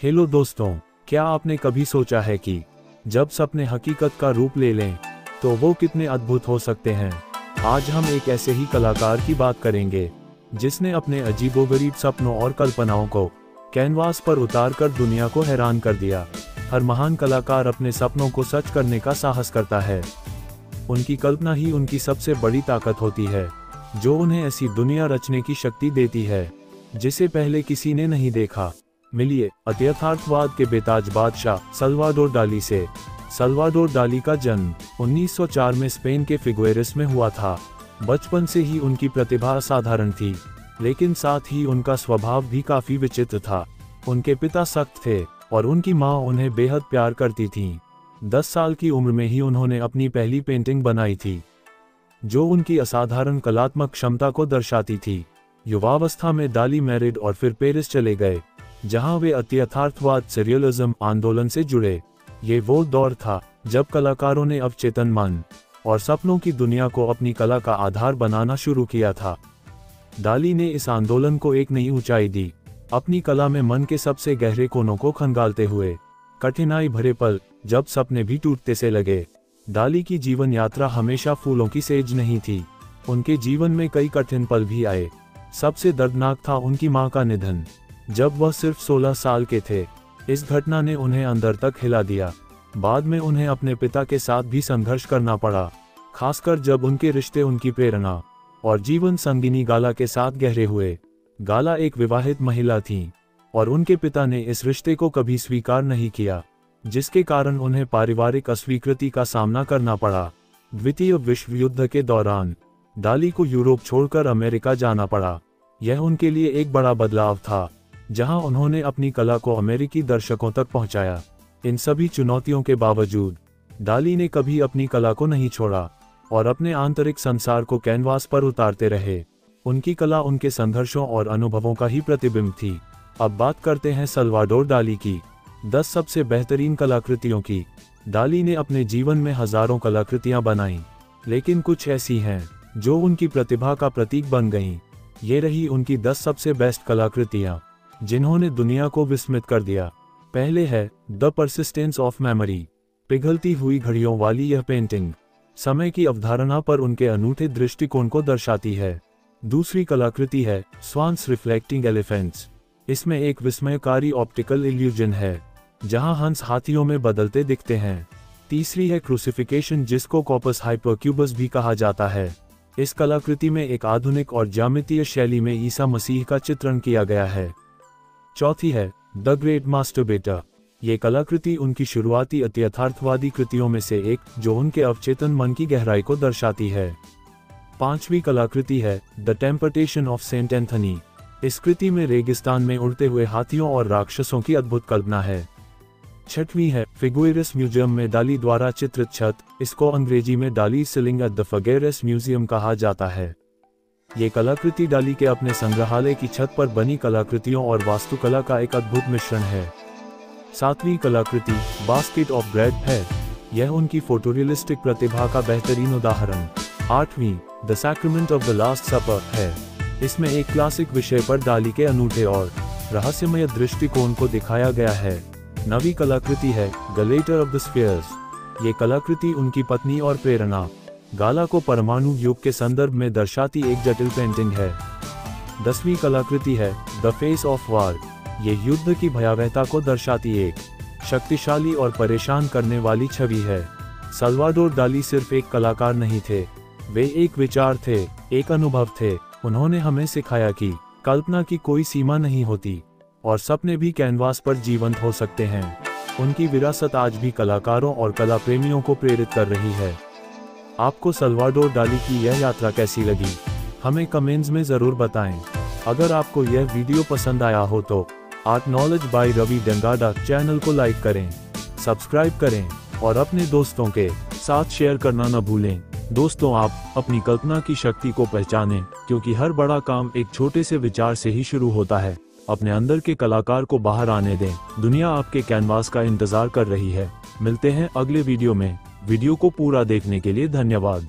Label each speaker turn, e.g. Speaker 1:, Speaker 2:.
Speaker 1: Hello दोस्तों, क्या आपने कभी सोचा है कि जब सपने हकीकत का रूप ले लें तो वो कितने अद्भुत हो सकते हैं। आज हम एक ऐसे ही कलाकार की बात करेंगे जिसने अपने अजीबोगरीब सपनों और कल्पनाओं को कैनवास पर उतारकर दुनिया को हैरान कर दिया। हर महान कलाकार अपने सपनों को सच करने का साहस करता है। उनकी कल्पना ही उनकी सबसे बड़ी ताकत होती है, जो उन्हें ऐसी दुनिया रचने की शक्ति देती है जिसे पहले किसी ने नहीं देखा। मिलिए अत्यथार्थवाद के बेताज बादशाह सल्वाडोर डाली से। सल्वाडोर डाली का जन्म 1904 में स्पेन के फिगुएरेस में हुआ था। बचपन से ही उनकी प्रतिभा असाधारण थी, लेकिन साथ ही उनका स्वभाव भी काफी विचित्र था। उनके पिता सख्त थे और उनकी मां उन्हें बेहद प्यार करती थीं। 10 साल की उम्र में ही उन्होंने अपनी पहली पेंटिंग बनाई थी, जो उनकी असाधारण कलात्मक क्षमता को दर्शाती थी। युवावस्था में डाली मैरिड और फिर पेरिस चले गए, जहां वे अत्यथार्थवाद सरियलिज्म आंदोलन से जुड़े। ये वो दौर था जब कलाकारों ने अवचेतन मन और सपनों की दुनिया को अपनी कला का आधार बनाना शुरू किया था। डाली ने इस आंदोलन को एक नई ऊंचाई दी, अपनी कला में मन के सबसे गहरे कोनों को खंगालते हुए। कठिनाई भरे पल, जब सपने भी टूटते से लगे। डाली की जीवन यात्रा हमेशा फूलों की सेज नहीं थी। उनके जीवन में कई कठिन पल भी आए। सबसे दर्दनाक था उनकी मां का निधन, जब वह सिर्फ 16 साल के थे। इस घटना ने उन्हें अंदर तक हिला दिया। बाद में उन्हें अपने पिता के साथ भी संघर्ष करना पड़ा, खासकर जब उनके रिश्ते उनकी प्रेरणा और जीवन संगिनी गाला के साथ गहरे हुए। गाला एक विवाहित महिला थीं और उनके पिता ने इस रिश्ते को कभी स्वीकार नहीं किया, जिसके कारण उन्हें पारिवारिक अस्वीकृति का सामना करना पड़ा। द्वितीय विश्व युद्ध के दौरान डाली को यूरोप छोड़कर अमेरिका जाना पड़ा। यह उनके लिए एक बड़ा बदलाव था, जहां उन्होंने अपनी कला को अमेरिकी दर्शकों तक पहुंचाया। इन सभी चुनौतियों के बावजूद डाली ने कभी अपनी कला को नहीं छोड़ा और अपने आंतरिक संसार को कैनवास पर उतारते रहे। उनकी कला उनके संघर्षों और अनुभवों का ही प्रतिबिंब थी। अब बात करते हैं सल्वाडोर डाली की 10 सबसे बेहतरीन कलाकृतियों की। डाली ने अपने जीवन में हजारों कलाकृतियां बनाईं, लेकिन कुछ ऐसी हैं जो उनकी प्रतिभा का प्रतीक बन गईं। ये रही उनकी 10 सबसे बेस्ट कलाकृतियां जिन्होंने दुनिया को विस्मित कर दिया। पहले है द परसिस्टेंस ऑफ मेमोरी। पिघलती हुई घड़ियों वाली यह पेंटिंग समय की अवधारणा पर उनके अनूठे दृष्टिकोण को दर्शाती है। दूसरी कलाकृति है स्वान्स रिफ्लेक्टिंग एलिफेंट्स। इसमें एक विस्मयकारी ऑप्टिकल इल्यूजन है, जहां हंस हाथियों में बदलते दिखते हैं। तीसरी है क्रूसिफिकेशन, जिसको कॉपस हाइपरक्यूबस भी कहा जाता है। इस कलाकृति में एक आधुनिक और ज्यामितीय शैली में ईसा मसीह का चित्रण किया गया है। चौथी है द ग्रेट मास्टरबेटर। ये कलाकृति उनकी शुरुआती अत्यथार्थवादी कृतियों में से एक, जो उनके अवचेतन मन की गहराई को दर्शाती है। पांचवी कलाकृति है the temptation of Saint Anthony. इस कृति में रेगिस्तान में उड़ते हुए हाथियों और राक्षसों की अद्भुत कल्पना है। छठवीं है फिगुएरेस म्यूजियम में डाली द्वारा चित्रित छत। इसको अंग्रेजी में डाली सीलिंग एट द फिगुएरेस म्यूजियम कहा जाता है। ये कलाकृति डाली के अपने संग्रहालय की छत पर बनी कलाकृतियों और वास्तुकला का एक अद्भुत मिश्रण है। सातवीं कलाकृति बास्केट ऑफ ब्रेड है। यह उनकी फोटोरियलिस्टिक प्रतिभा का बेहतरीन उदाहरण। आठवीं the Sacrament of the Last Supper है। इसमें एक क्लासिक विषय पर डाली के अनूठे और रहस्यमय दृष्टिकोण को दिखाया गया है। नवीं कलाकृति है गलेटर ऑफ द स्फीयर्स। ये कलाकृति उनकी पत्नी और प्रेरणा गाला को परमाणु युग के संदर्भ में दर्शाती एक जटिल पेंटिंग है। 10वीं कलाकृति है द फेस ऑफ वार। ये युद्ध की भयावहता को दर्शाती एक शक्तिशाली और परेशान करने वाली छवि है। सल्वाडोर डाली सिर्फ एक कलाकार नहीं थे, वे एक विचार थे, एक अनुभव थे। उन्होंने हमें सिखाया कि कल्पना की कोई सीमा नहीं होती और सपने भी कैनवास पर जीवंत हो सकते हैं। उनकी विरासत आज भी कलाकारों और कला प्रेमियों को प्रेरित कर रही है। आपको सल्वाडोर डाली की यह यात्रा कैसी लगी, हमें कमेंट्स में ज़रूर बताएं। अगर आपको यह वीडियो पसंद आया हो तो art knowledge by Ravi Dangada channel को लाइक करें, सब्सक्राइब करें और अपने दोस्तों के साथ शेयर करना न भूलें। दोस्तों, आप अपनी कल्पना की शक्ति को पहचानें, क्योंकि हर बड़ा काम एक छोटे से विचार से ही शुरू होता है। अपने अंदर के कलाकार को बाहर आने दें। दुनिया आपके कैनवास का इंतजार कर रही है। मिलते हैं अगले वीडियो में। वीडियो को पूरा देखने के लिए धन्यवाद।